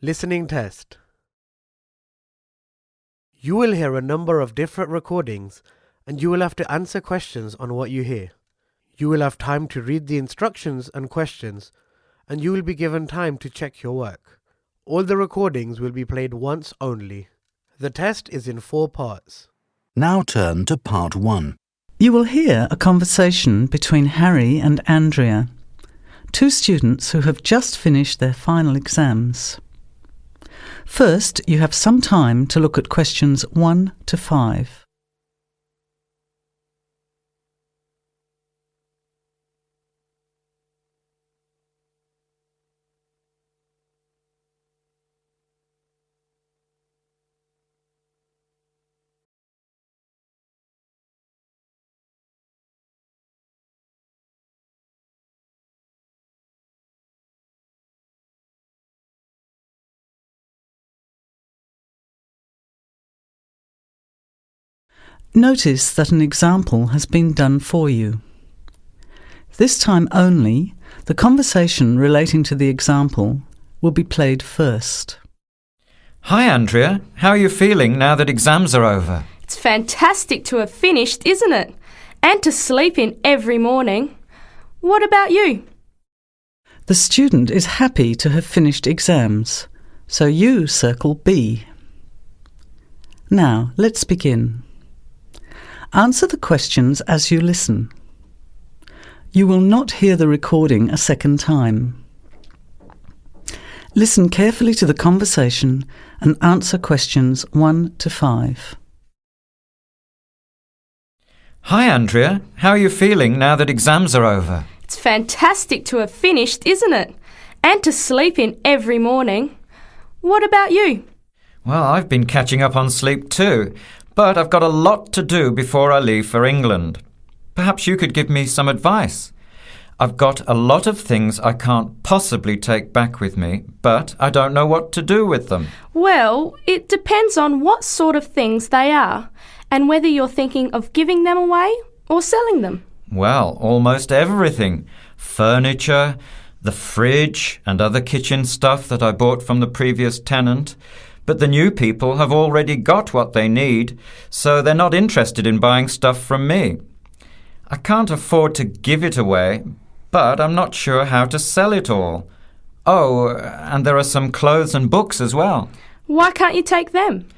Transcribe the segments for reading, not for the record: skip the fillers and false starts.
Listening Test. You will hear a number of different recordings and you will have to answer questions on what you hear. You will have time to read the instructions and questions and you will be given time to check your work. All the recordings will be played once only. The test is in 4 parts. Now turn to part 1. You will hear a conversation between Harry and Andrea, 2 students who have just finished their final exams. First, you have some time to look at questions 1 to 5. Notice that an example has been done for you. This time only, the conversation relating to the example will be played first. Hi Andrea, how are you feeling now that exams are over? It's fantastic to have finished, isn't it? And to sleep in every morning. What about you? The student is happy to have finished exams, so you circle B. Now, let's begin. Answer the questions as you listen. You will not hear the recording a second time. Listen carefully to the conversation and answer questions 1 to 5. Hi Andrea, how are you feeling now that exams are over? It's fantastic to have finished, isn't it? And to sleep in every morning. What about you? Well, I've been catching up on sleep too, but I've got a lot to do before I leave for England. Perhaps you could give me some advice. I've got a lot of things I can't possibly take back with me, but I don't know what to do with them. Well, it depends on what sort of things they are and whether you're thinking of giving them away or selling them. Well, almost everything. Furniture, the fridge and other kitchen stuff that I bought from the previous tenant. But the new people have already got what they need, so they're not interested in buying stuff from me. I can't afford to give it away, but I'm not sure how to sell it all. Oh, and there are some clothes and books as well. Why can't you take them?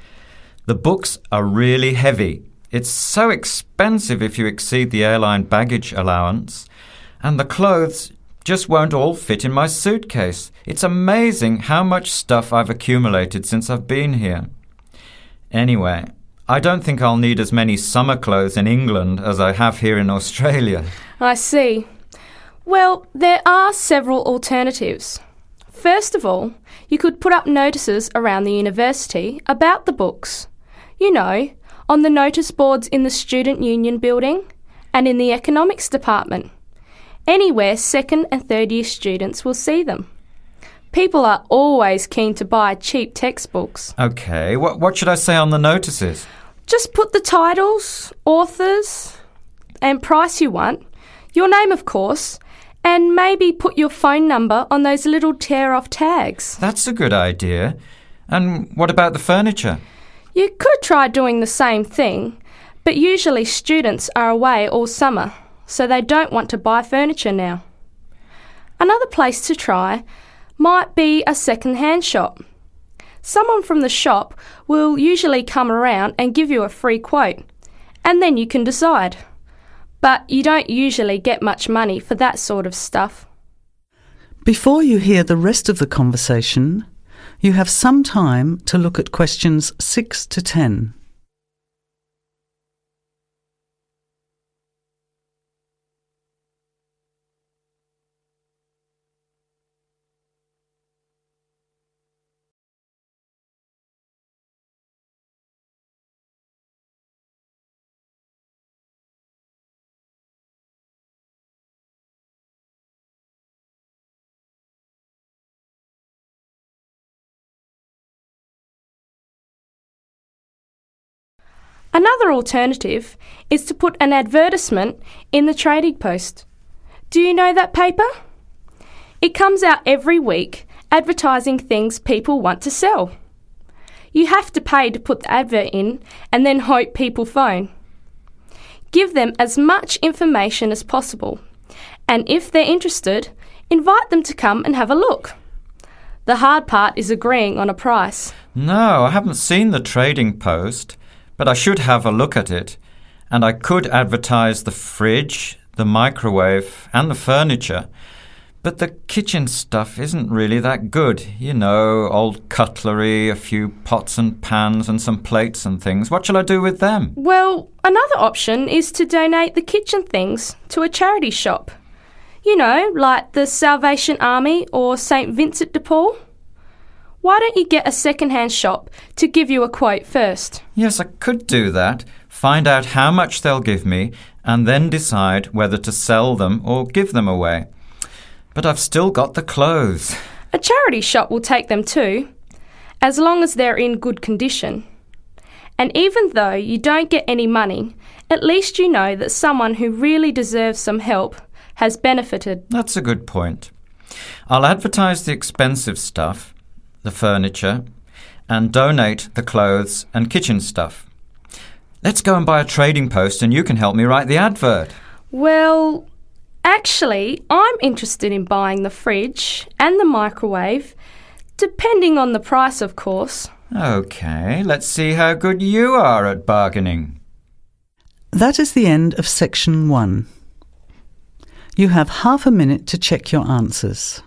The books are really heavy. It's so expensive if you exceed the airline baggage allowance. And the clothes just won't all fit in my suitcase. It's amazing how much stuff I've accumulated since I've been here. Anyway, I don't think I'll need as many summer clothes in England as I have here in Australia. I see. Well, there are several alternatives. First of all, you could put up notices around the university about the books. You know, on the notice boards in the Student Union building and in the economics department. Anywhere 2nd and 3rd year students will see them. People are always keen to buy cheap textbooks. OK, what should I say on the notices? Just put the titles, authors and price you want, your name of course, and maybe put your phone number on those little tear-off tags. That's a good idea. And what about the furniture? You could try doing the same thing, but usually students are away all summer, so they don't want to buy furniture now. Another place to try might be a second-hand shop. Someone from the shop will usually come around and give you a free quote, and then you can decide. But you don't usually get much money for that sort of stuff. Before you hear the rest of the conversation, you have some time to look at questions 6 to 10. Another alternative is to put an advertisement in the Trading Post. Do you know that paper? It comes out every week advertising things people want to sell. You have to pay to put the advert in and then hope people phone. Give them as much information as possible, and if they're interested, invite them to come and have a look. The hard part is agreeing on a price. No, I haven't seen the trading post, but I should have a look at it. And I could advertise the fridge, the microwave and the furniture. But the kitchen stuff isn't really that good. You know, old cutlery, a few pots and pans and some plates and things. What shall I do with them? Well, another option is to donate the kitchen things to a charity shop. You know, like the Salvation Army or St. Vincent de Paul. Why don't you get a second-hand shop to give you a quote first? Yes, I could do that. Find out how much they'll give me and then decide whether to sell them or give them away. But I've still got the clothes. A charity shop will take them too, as long as they're in good condition. And even though you don't get any money, at least you know that someone who really deserves some help has benefited. That's a good point. I'll advertise the expensive stuff, the furniture, and donate the clothes and kitchen stuff. Let's go and buy a trading post and you can help me write the advert. Well, actually, I'm interested in buying the fridge and the microwave, depending on the price, of course. OK, let's see how good you are at bargaining. That is the end of section 1. You have half a minute to check your answers.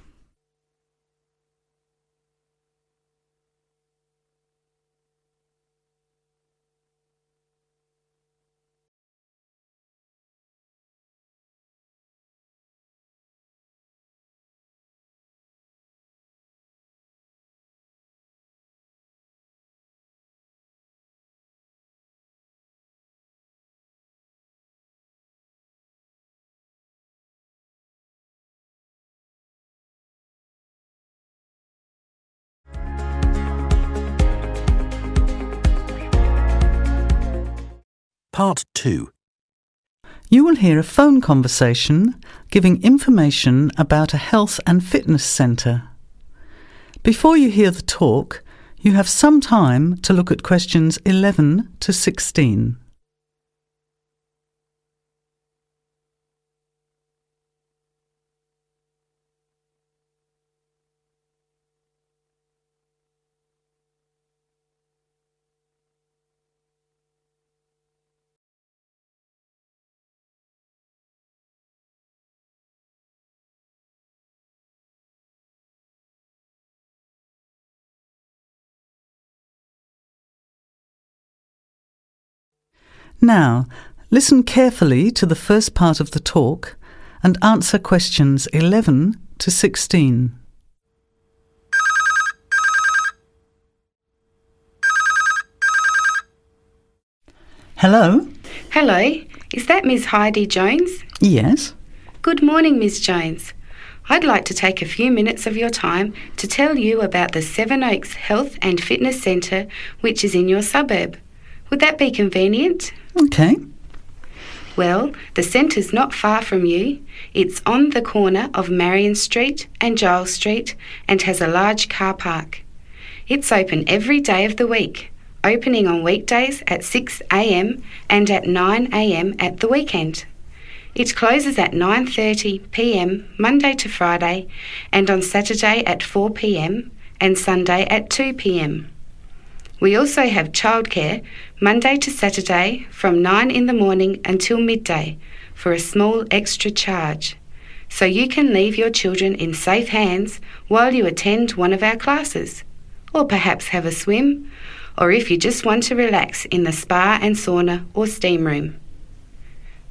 Part 2. You will hear a phone conversation giving information about a health and fitness centre. Before you hear the talk, you have some time to look at questions 11 to 16. Now, listen carefully to the first part of the talk and answer questions 11 to 16. Hello? Hello, is that Ms. Heidi Jones? Yes? Good morning, Ms. Jones. I'd like to take a few minutes of your time to tell you about the Seven Oaks Health and Fitness Centre, which is in your suburb. Would that be convenient? OK. Well, the centre's not far from you. It's on the corner of Marion Street and Giles Street and has a large car park. It's open every day of the week, opening on weekdays at 6 a.m. and at 9 a.m. at the weekend. It closes at 9:30 p.m. Monday to Friday and on Saturday at 4 p.m. and Sunday at 2 p.m. We also have childcare Monday to Saturday from 9 in the morning until midday for a small extra charge, so you can leave your children in safe hands while you attend one of our classes, or perhaps have a swim, or if you just want to relax in the spa and sauna or steam room.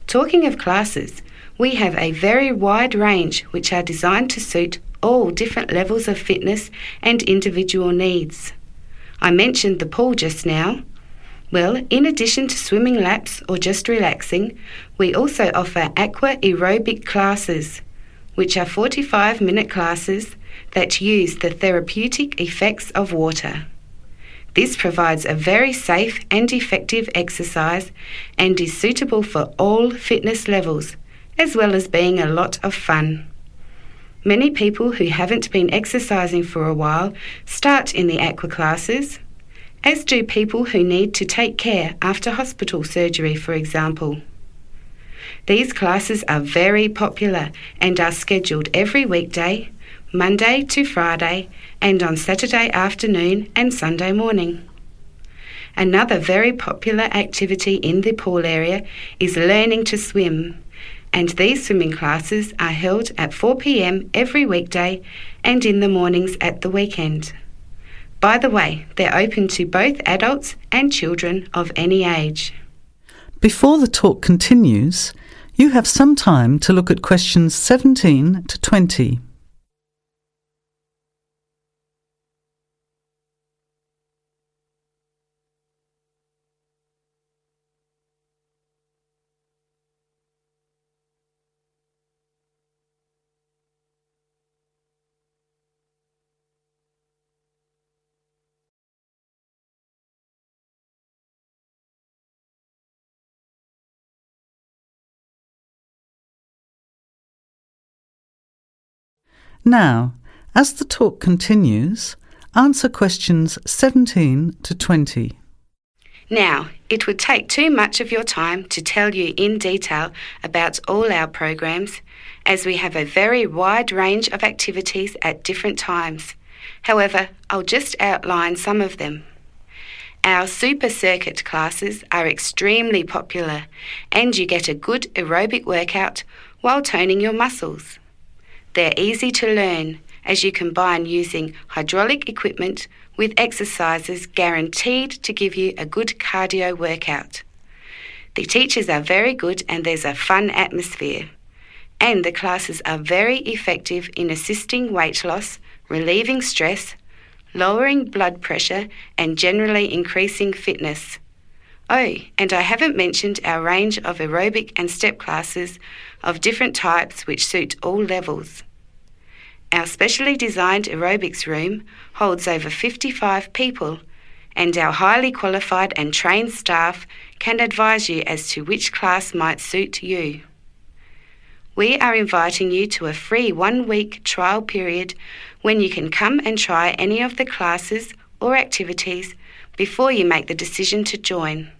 Talking of classes, we have a very wide range which are designed to suit all different levels of fitness and individual needs. I mentioned the pool just now. Well, in addition to swimming laps or just relaxing, we also offer aqua aerobic classes, which are 45-minute classes that use the therapeutic effects of water. This provides a very safe and effective exercise and is suitable for all fitness levels, as well as being a lot of fun. Many people who haven't been exercising for a while start in the aqua classes, as do people who need to take care after hospital surgery, for example. These classes are very popular and are scheduled every weekday, Monday to Friday, and on Saturday afternoon and Sunday morning. Another very popular activity in the pool area is learning to swim, and these swimming classes are held at 4 p.m. every weekday and in the mornings at the weekend. By the way, they're open to both adults and children of any age. Before the talk continues, you have some time to look at questions 17 to 20. Now, as the talk continues, answer questions 17 to 20. Now, it would take too much of your time to tell you in detail about all our programs, as we have a very wide range of activities at different times. However, I'll just outline some of them. Our super circuit classes are extremely popular, and you get a good aerobic workout while toning your muscles. They're easy to learn, as you combine using hydraulic equipment with exercises guaranteed to give you a good cardio workout. The teachers are very good and there's a fun atmosphere. And the classes are very effective in assisting weight loss, relieving stress, lowering blood pressure and generally increasing fitness. Oh, and I haven't mentioned our range of aerobic and step classes of different types which suit all levels. Our specially designed aerobics room holds over 55 people, and our highly qualified and trained staff can advise you as to which class might suit you. We are inviting you to a free 1-week trial period when you can come and try any of the classes or activities before you make the decision to join.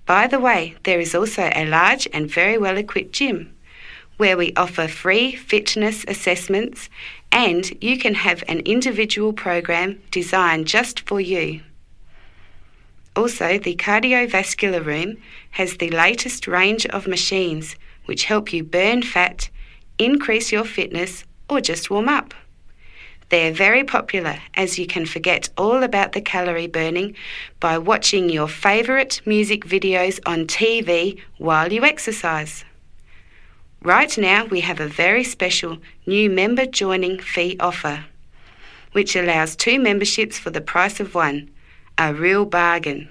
By the way, there is also a large and very well-equipped gym where we offer free fitness assessments, and you can have an individual program designed just for you. Also, the cardiovascular room has the latest range of machines which help you burn fat, increase your fitness, or just warm up. They're very popular, as you can forget all about the calorie burning by watching your favourite music videos on TV while you exercise. Right now we have a very special new member joining fee offer, which allows 2 memberships for the price of 1, a real bargain.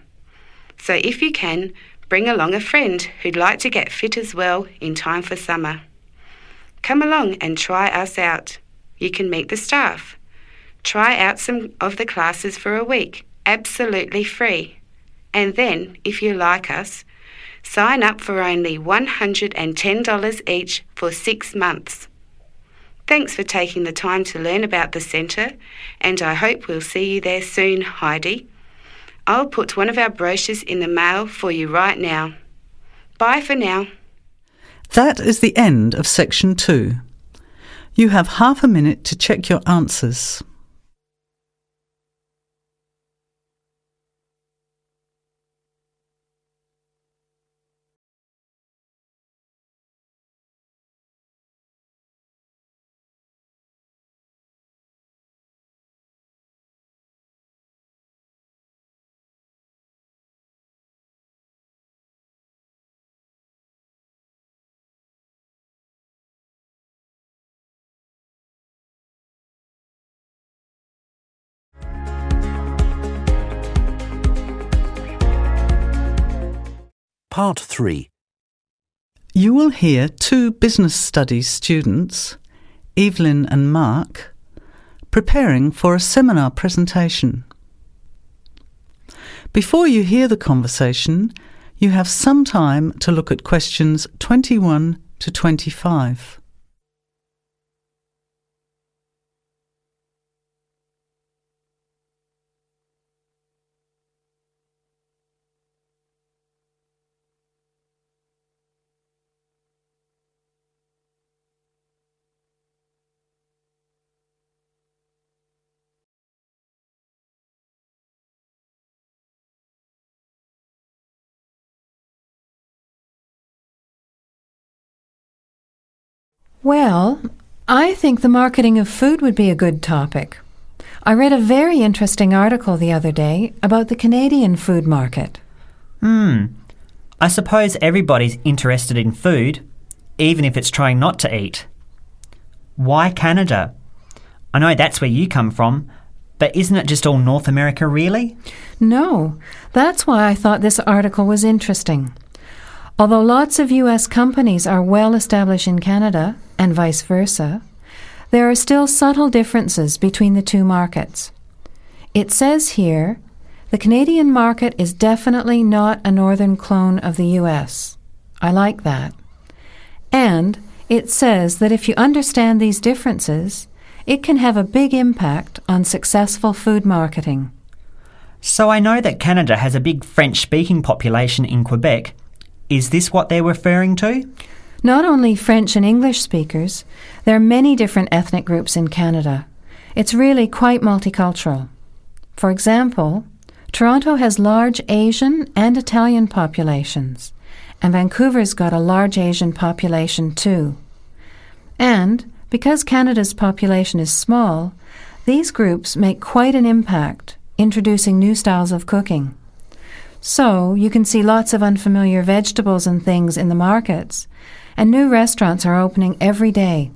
So if you can, bring along a friend who'd like to get fit as well in time for summer. Come along and try us out. You can meet the staff. Try out some of the classes for a week, absolutely free. And then, if you like us, sign up for only $110 each for 6 months. Thanks for taking the time to learn about the centre, and I hope we'll see you there soon, Heidi. I'll put one of our brochures in the mail for you right now. Bye for now. That is the end of section 2. You have half a minute to check your answers. Part 3. You will hear 2 business studies students, Evelyn and Mark, preparing for a seminar presentation. Before you hear the conversation, you have some time to look at questions 21 to 25. Well, I think the marketing of food would be a good topic. I read a very interesting article the other day about the Canadian food market. I suppose everybody's interested in food, even if it's trying not to eat. Why Canada? I know that's where you come from, but isn't it just all North America, really? No, that's why I thought this article was interesting. Although lots of US companies are well established in Canada, and vice versa, there are still subtle differences between the two markets. It says here, the Canadian market is definitely not a northern clone of the US. I like that. And it says that if you understand these differences, it can have a big impact on successful food marketing. So I know that Canada has a big French-speaking population in Quebec. Is this what they're referring to? Not only French and English speakers, there are many different ethnic groups in Canada. It's really quite multicultural. For example, Toronto has large Asian and Italian populations, and Vancouver's got a large Asian population too. And because Canada's population is small, these groups make quite an impact, introducing new styles of cooking. So you can see lots of unfamiliar vegetables and things in the markets, and new restaurants are opening every day.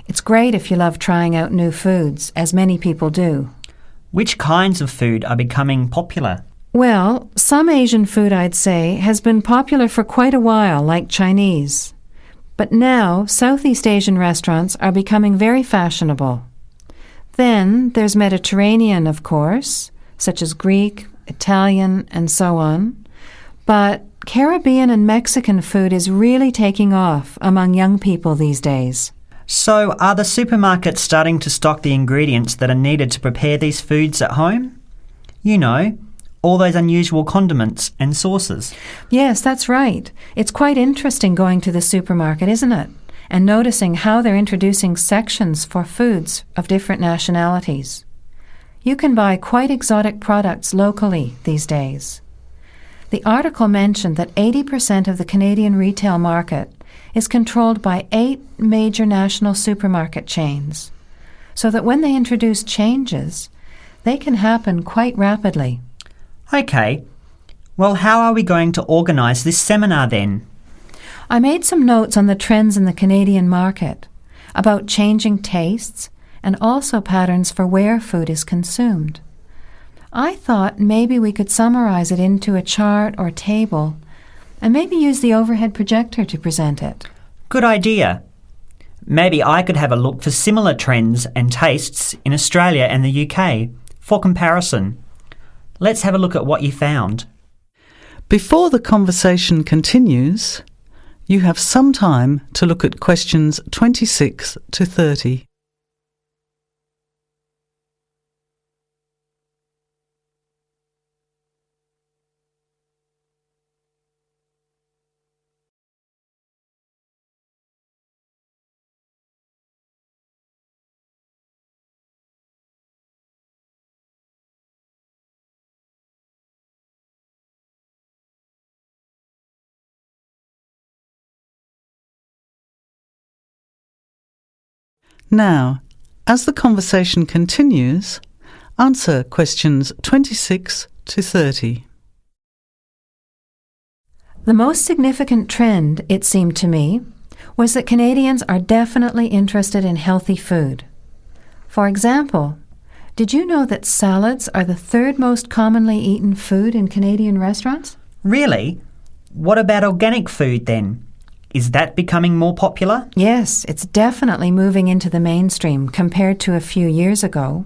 It's great if you love trying out new foods, as many people do. Which kinds of food are becoming popular? Well, some Asian food, I'd say, has been popular for quite a while, like Chinese. But now, Southeast Asian restaurants are becoming very fashionable. Then there's Mediterranean, of course, such as Greek, Italian, and so on. But Caribbean and Mexican food is really taking off among young people these days. So are the supermarkets starting to stock the ingredients that are needed to prepare these foods at home? You know, all those unusual condiments and sauces. Yes, that's right. It's quite interesting going to the supermarket, isn't it? And noticing how they're introducing sections for foods of different nationalities. You can buy quite exotic products locally these days. The article mentioned that 80% of the Canadian retail market is controlled by 8 major national supermarket chains, so that when they introduce changes, they can happen quite rapidly. OK. Well, how are we going to organise this seminar then? I made some notes on the trends in the Canadian market, about changing tastes, and also patterns for where food is consumed. I thought maybe we could summarize it into a chart or table, and maybe use the overhead projector to present it. Good idea. Maybe I could have a look for similar trends and tastes in Australia and the UK for comparison. Let's have a look at what you found. Before the conversation continues, you have some time to look at questions 26 to 30. Now, as the conversation continues, answer questions 26 to 30. The most significant trend, it seemed to me, was that Canadians are definitely interested in healthy food. For example, did you know that salads are the 3rd most commonly eaten food in Canadian restaurants? Really? What about organic food then? Is that becoming more popular? Yes, it's definitely moving into the mainstream compared to a few years ago.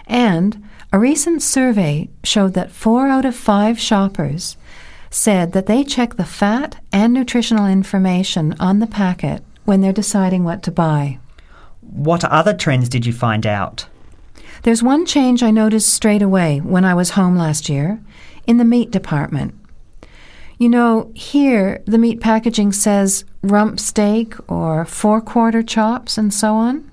And a recent survey showed that 4 out of 5 shoppers said that they check the fat and nutritional information on the packet when they're deciding what to buy. What other trends did you find out? There's one change I noticed straight away when I was home last year in the meat department. You know, here the meat packaging says rump steak or 4-quarter chops and so on.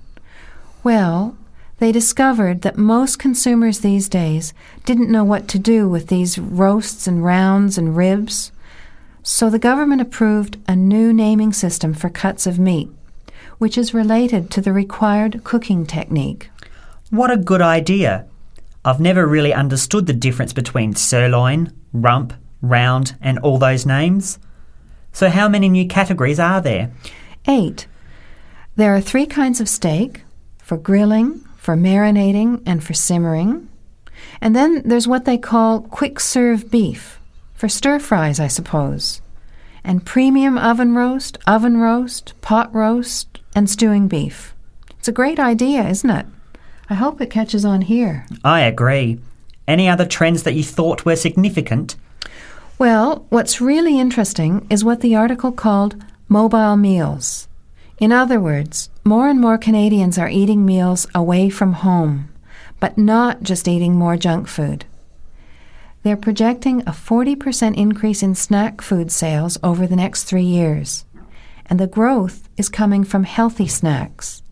Well, they discovered that most consumers these days didn't know what to do with these roasts and rounds and ribs. So the government approved a new naming system for cuts of meat, which is related to the required cooking technique. What a good idea. I've never really understood the difference between sirloin, rump, round and all those names. So how many new categories are there? 8. There are 3 kinds of steak, for grilling, for marinating, and for simmering. And then there's what they call quick-serve beef, for stir-fries, I suppose. And premium oven roast, pot roast, and stewing beef. It's a great idea, isn't it? I hope it catches on here. I agree. Any other trends that you thought were significant? Well, what's really interesting is what the article called mobile meals. In other words, more and more Canadians are eating meals away from home, but not just eating more junk food. They're projecting a 40% increase in snack food sales over the next 3 years, and the growth is coming from healthy snacks.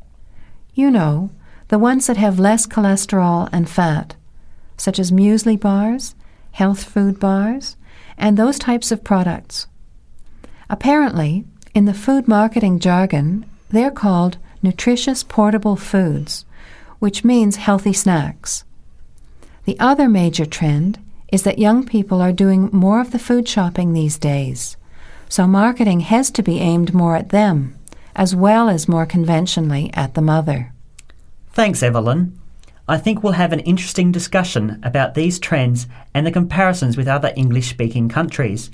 You know, the ones that have less cholesterol and fat, such as muesli bars, health food bars, and those types of products. Apparently, in the food marketing jargon, they're called nutritious portable foods, which means healthy snacks. The other major trend is that young people are doing more of the food shopping these days, so marketing has to be aimed more at them, as well as more conventionally at the mother. Thanks, Evelyn. I think we'll have an interesting discussion about these trends and the comparisons with other English-speaking countries.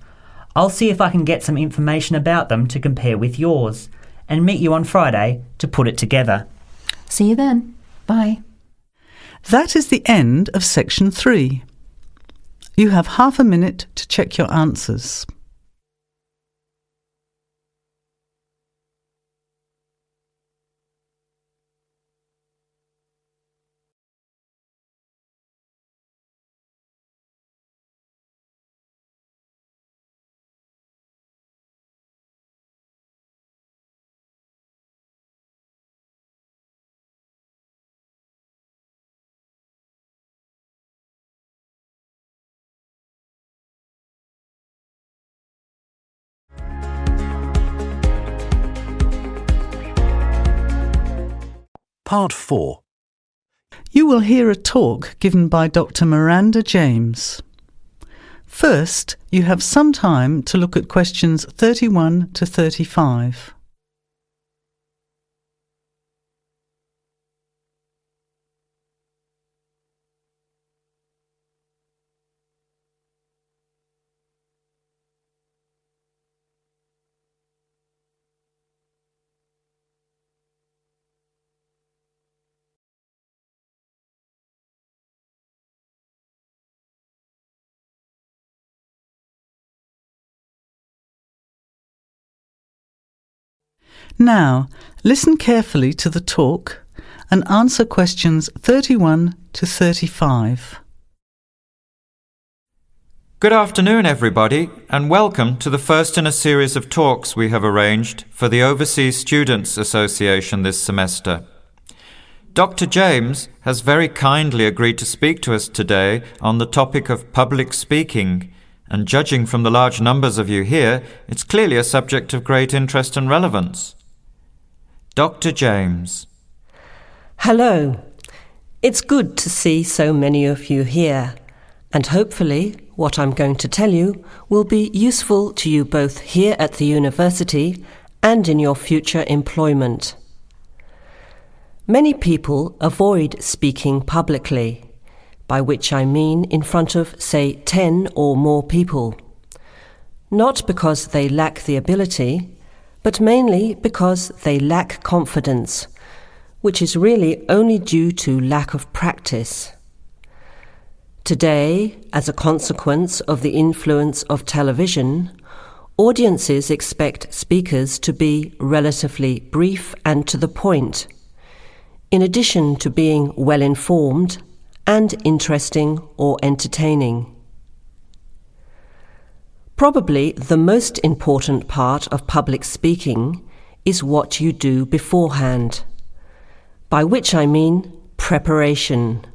I'll see if I can get some information about them to compare with yours, and meet you on Friday to put it together. See you then. Bye. That is the end of section 3. You have half a minute to check your answers. Part 4. You will hear a talk given by Dr. Miranda James. First, you have some time to look at questions 31 to 35. Now, listen carefully to the talk and answer questions 31 to 35. Good afternoon, everybody, and welcome to the first in a series of talks we have arranged for the Overseas Students Association this semester. Dr. James has very kindly agreed to speak to us today on the topic of public speaking, and judging from the large numbers of you here, it's clearly a subject of great interest and relevance. Dr. James. Hello. It's good to see so many of you here, and hopefully what I'm going to tell you will be useful to you both here at the university and in your future employment. Many people avoid speaking publicly, by which I mean in front of, say, 10 or more people. Not because they lack the ability, but mainly because they lack confidence, which is really only due to lack of practice. Today, as a consequence of the influence of television, audiences expect speakers to be relatively brief and to the point, in addition to being well-informed and interesting or entertaining. Probably the most important part of public speaking is what you do beforehand, by which I mean preparation.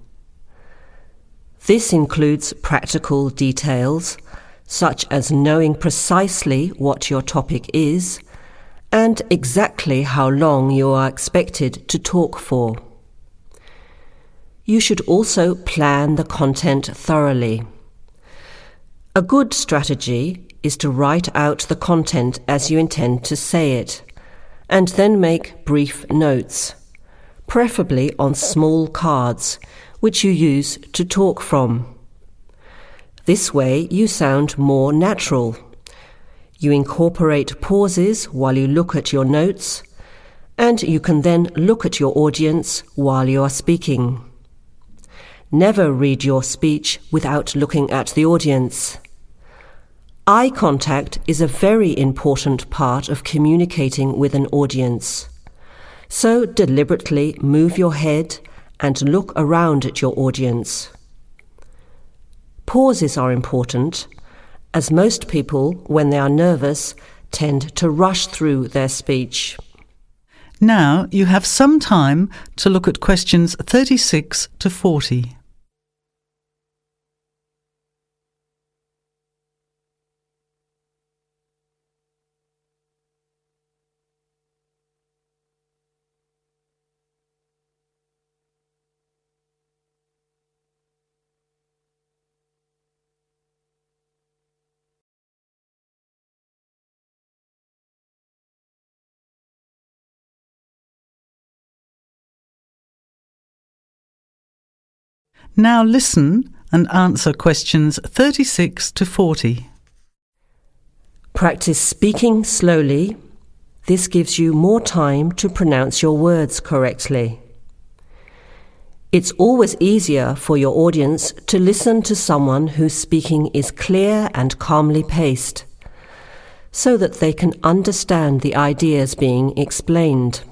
This includes practical details, such as knowing precisely what your topic is and exactly how long you are expected to talk for. You should also plan the content thoroughly. A good strategy is to write out the content as you intend to say it, and then make brief notes, preferably on small cards, which you use to talk from. This way you sound more natural. You incorporate pauses while you look at your notes, and you can then look at your audience while you are speaking. Never read your speech without looking at the audience. Eye contact is a very important part of communicating with an audience. So deliberately move your head and look around at your audience. Pauses are important, as most people, when they are nervous, tend to rush through their speech. Now you have some time to look at questions 36 to 40. Now listen and answer questions 36 to 40. Practice speaking slowly. This gives you more time to pronounce your words correctly. It's always easier for your audience to listen to someone whose speaking is clear and calmly paced, so that they can understand the ideas being explained.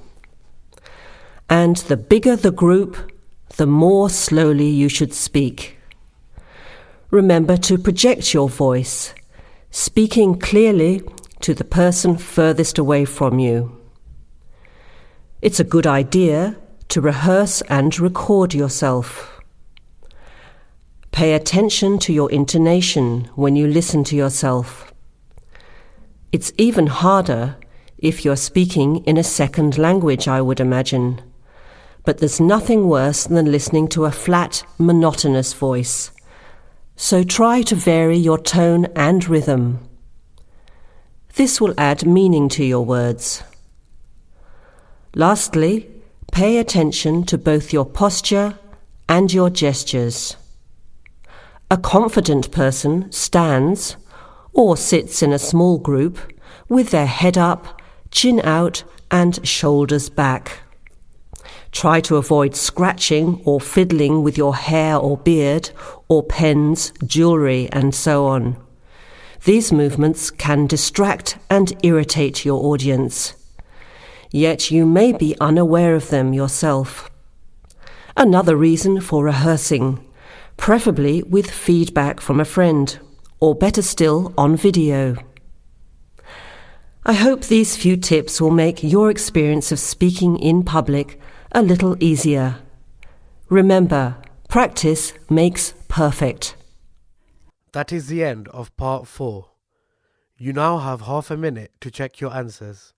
And the bigger the group, the more slowly you should speak. Remember to project your voice, speaking clearly to the person furthest away from you. It's a good idea to rehearse and record yourself. Pay attention to your intonation when you listen to yourself. It's even harder if you're speaking in a second language, I would imagine. But there's nothing worse than listening to a flat, monotonous voice. So try to vary your tone and rhythm. This will add meaning to your words. Lastly, pay attention to both your posture and your gestures. A confident person stands or sits in a small group with their head up, chin out, and shoulders back. Try to avoid scratching or fiddling with your hair or beard, or pens, jewellery, and so on. These movements can distract and irritate your audience. Yet you may be unaware of them yourself. Another reason for rehearsing, preferably with feedback from a friend, or better still, on video. I hope these few tips will make your experience of speaking in public a little easier. Remember, practice makes perfect. That is the end of part 4. You now have half a minute to check your answers.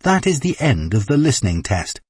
That is the end of the listening test.